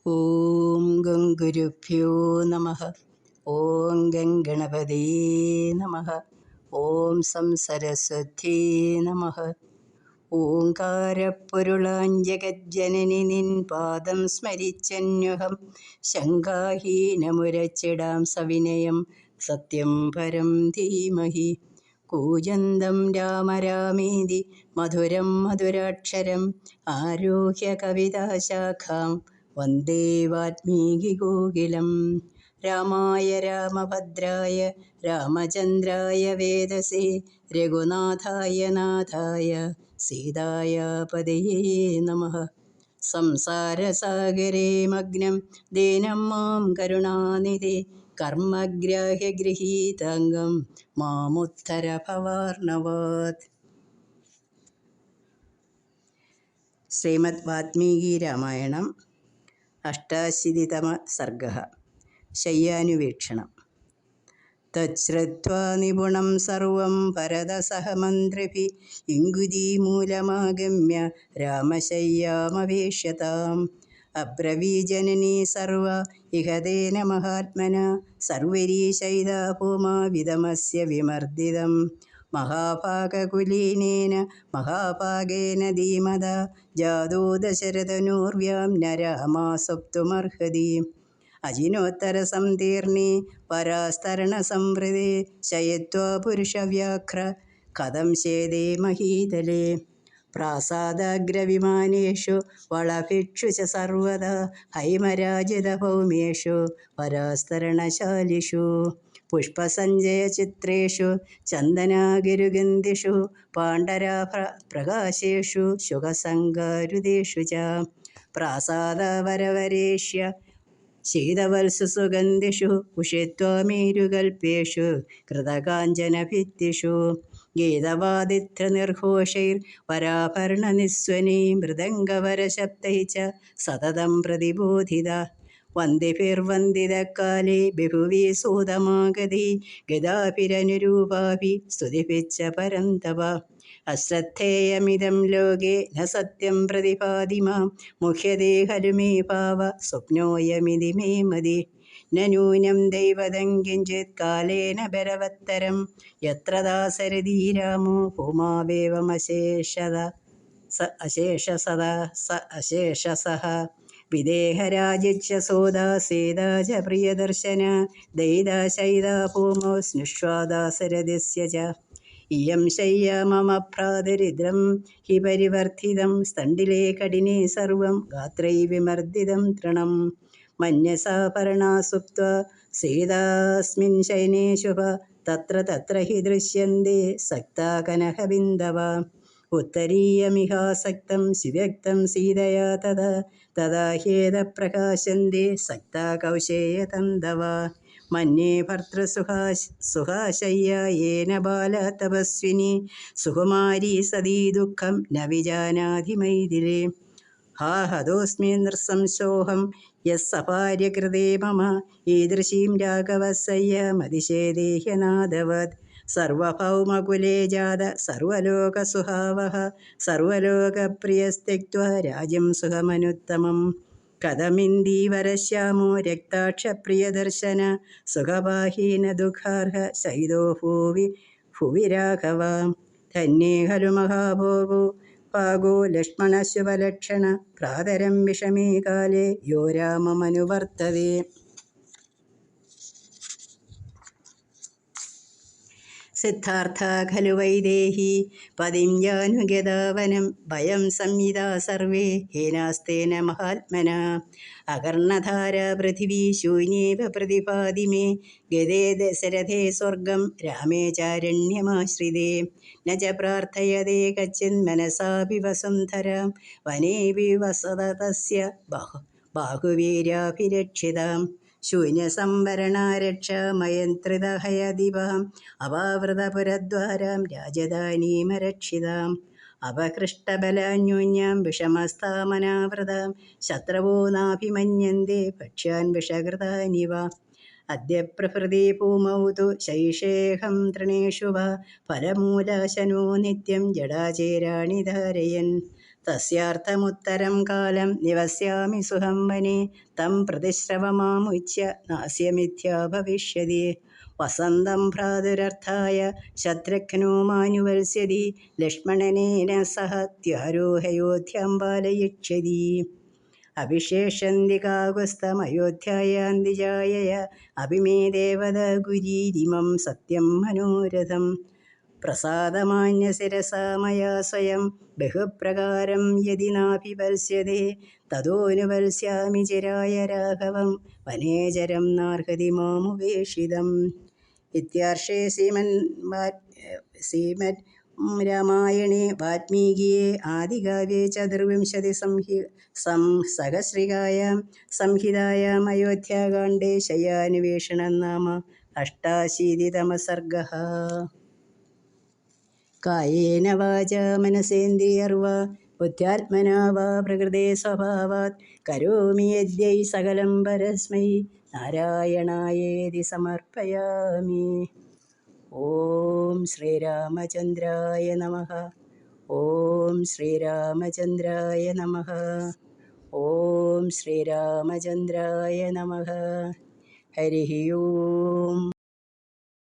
ഓം ഗംഗുരുഭ്യോ നമഃ. ഓം ഗംഗണപതേ നമഃ. ഓം സംസരസ്വത്യേ നമഃ. ഓംകാരപ്പൊരുളാം ജഗജ്ജനനി നിൻ പാദം സ്മരിച്ചന്യുഹം ശങ്കാഹീനമുരച്ചിടാം സവിനയം സത്യം പരം ധീമഹി. കൂജന്തം രാമ രാമേതി മധുരം മധുരാക്ഷരം ആരോഹ്യ കവിതാശാഖാം വന്ദേ വാൽമീകികോകിലം. രാമായ രാമഭദ്രായ രാമചന്ദ്രായ വേദസേ രഘുനാഥായ നാഥായ സീതായ പതയേ നമഃ. സംസാരസാഗരേ മഗ്നം ദീനം മാം കരുണാനിധേ കർമ്മഗ്രാഹ്യഗൃഹീതാംഗം മാമുത്തര ഭവാർണവാത്. ശ്രീമദ് വാൽമീകി രാമായണം അഷ്ടാശീതിതമ സർഗഃ. ശയ്യാനുവീക്ഷണം. തച്ഛ്രുത്വാ നിപുണം സർവം ഭരതഃ മന്ത്രിഭിः ഇംഗുദീമൂലമാഗമ്യ രാമശയ്യാമവേശ്യതാം. അബ്രവീജനനീ സർവ ഇഹ തേന മഹാത്മനാ സർവരീശൈതാ ഭൂമാ വിദമസ്യ വിമർദിതം. മഹാഭാഗകുലീനേന മഹാഭാഗേന ധീമതാ ജാതോ ദശരഥനൂർവ്യാം ന രാമാസുപ്തുമർഹതി. അജിനോത്തരസംതീർണേ പരാസ്തരണസംവൃതേ ശയത്വാ പുരുഷവ്യാഘ്ര കഥം ശേദേ മഹീതലേ. പ്രാസാദാഗ്രവിമാനേഷു വളഭിക്ഷു ച സർവദാ ഹൈമരാജിതഭൗമേഷു പരാസ്തരണശാലിഷു. പുഷ്പസഞ്ജയചിത്രേഷു ചന്ദനാഗിരുഗന്ധിഷു പാണ്ഡരാഭപ്രകാശേഷു ശുഖസംഗാരുദേഷു ച. പ്രാസാദവരവരേഷ്യ ശീതവത്സു സുഗന്ധിഷു ഉഷിത്വാ മേരുകൽപേഷു കൃതകാഞ്ചനഭിത്തിഷു. ഗീതവാദിത്രനിർഘോഷൈർ വരാഭരണനിസ്വനൈ മൃദംഗവരശബ്ദൈ ച സതതം പ്രതിബോധിത. വന്ദിഭിർവന്ദിതകാലേ ബഹുവീ സൂതമാഗതൈ ഗദാഭിരനുരൂപാഭി സ്തുതിഭിശ്ച പരം തവ. അശ്രദ്ധേയമിദം ലോകേ ന സത്യം പ്രതിഭാതി മാം മുഹ്യതേ ഖലു മേ ഭാവ സ്വപ്നോയമിതി മേ മതി. ന നൂനം ദൈവതം കിഞ്ചിത് കാലേന ബലവത്തരം യത്ര ദാശരഥീ രാമോ ഭൂമാവേവമശേഷസഃ. വിദേഹരാജിച്ച സോദാ സീതാ ച പ്രിയദർശന ദയിതാ ശൈതാ ഭൂമോ സ്നുഷ്വാ ദാശരഥസ്യ ച. ഇയം ശയ്യാ മമ ഭ്രാതരിദ്രം ഹി പരിവർത്തിതം സ്തണ്ഡിലേ കഠിനേ സർവം ഗാത്രൈ വിമർദിതം തൃണം. മന്യസാപർണാ സുപ്ത്വാ സീതാസ്മിൻ ശയനേ ശുഭ തത്ര തത്ര ഹി ദൃശ്യന്തേ സക്താ കനകബിന്ദവ. ഉത്തരീയമിഹാസക്തം സുവ്യക്തം സീതയാ തഥാ തഥാ ഹ്യേതപ്രകാശന്തേ സക്താ കൗശേയതന്തവ. മന്യേ ഭർതൃസുഹാശയ്യാ യേന ബാലാ തപസ്വിനി സുകുമാരീ സതീ ദുഃഖം ന വിജാനാതി മൈഥിലേ. ഹാ ഹതോസ്മി നൃശംസോഹം യഃ സഭാര്യകൃതേ മമ ഈദൃശീം രാഘവസ്സയ്യാമതിശേദേ ഹ്യനാദവത്. സർവഭൗമകുലേ ജാത സർവലോകസുഹാവഹ സർവലോകപ്രിയസ്ത്യക്ത്വാ രാജ്യം സുഖമനുത്തമം. കഥമിന്ദീവരശ്യാമോ രക്താക്ഷപ്രിയദർശന സുഖപാഹീന ദുഃഖാർഹ ശൈതോ ഭുവി രാഘവ. ധന്യേ ഖലു മഹാഭാഗോ ലക്ഷ്മണശുഭലക്ഷണ ഭ്രാതരം വിഷമേ കാലേ യോ രാമമനുവർത്തതേ. സിദ്ധാർത്ഥ ഖലു വൈദേഹി പതിം യാനുഗതാവനം ഭയം സംഹിതാ സർവേ ഹീനാസ്തേന മഹാത്മനാ. അകർണധാരാ പൃഥിവീ ശൂന്യേവ പ്രതിഭാതി മേ ഗതേ ദശരഥേ സ്വർഗം രാമേ ചാരണ്യമാശ്രിതേ. ന ച പ്രാർത്ഥയതേ കച്ചിൻ മനസാപി വസുന്ധരാം വനേപി വസത തസ്യ ബാഹുവീര്യാഭിരക്ഷിതാം. ശൂന്യസംവരണാരക്ഷ മയന്ത്രിതഹയദിവാം അപാവൃതപുരദ്വാരാം രാജധാനീമരക്ഷിതാം. അപഹൃഷ്ടബലാന്യോന്യാം വിഷമസ്ഥാമനാവൃതാം ശത്രവോ നാഭിമന്യന്തേ ഭക്ഷ്യാൻ വിഷകൃതാനിവ. അദ്യ പ്രഭൃതി ഭൂമൗ തു ശൈഷേഹം തൃണേഷു വാ ഫലമൂലാശനോ നിത്യം ജടാചേരാണി ധാരയൻ. തസ്യാർത്ഥമുത്തരം കാലം നിവസ്യാമി സുഖം വനെ തം പ്രതിശ്രവമാമുച്യ നാസ്യമിഥ്യാ ഭവിഷ്യതി. വസന്തം ഭ്രാതുരർത്ഥായ ശത്രുഘ്നോ മാനുവത്സ്യതി ലക്ഷ്മണനേന സഹ ത്യാരോഹയോധ്യാം പാലയിഷ്യതി. അവിശേഷന്തി കാകുസ്തമയോധ്യായാന്തി ജായയ അഭിമേ ദേവത ഗുരീരിമം സത്യം മനോരഥം. പ്രസാദമാന്യശിരസാ മയാ സ്വയം ബഹുപ്രകാരം യതി നാഭിവത്സ്യതേ തതോനുവത്സ്യാമി ചിരായ രാഘവം വനേചരം നാർഹതി മാമുപേക്ഷിതം. ഇത്യാർഷേ ശ്രീമദ് രാമായണേ വാൽമീകിയെ ആദികാവ്യേ ചതുർവിംശതി സഹസ്രികായാം സംഹിതായാം അയോധ്യാകാണ്ഡേ ശയ്യാന്വേഷണം നാമ അഷ്ടാശീതിതമഃ സർഗഃ. കായേന വാചാ മനസേന്ദ്രിയർവാ ബുദ്ധ്യാത്മനാ വാ പ്രകൃതേ സ്വഭാവാത് കരോമി യദ്യൈ സകലം പരസ്മൈ നാരായണായേതി സമർപ്പയാമി. ഓം ശ്രീരാമചന്ദ്രായ നമഃ. ഓം ശ്രീരാമചന്ദ്രായ നമഃ. ഓം ശ്രീരാമചന്ദ്രായ നമഃ. ഹരി ഓം.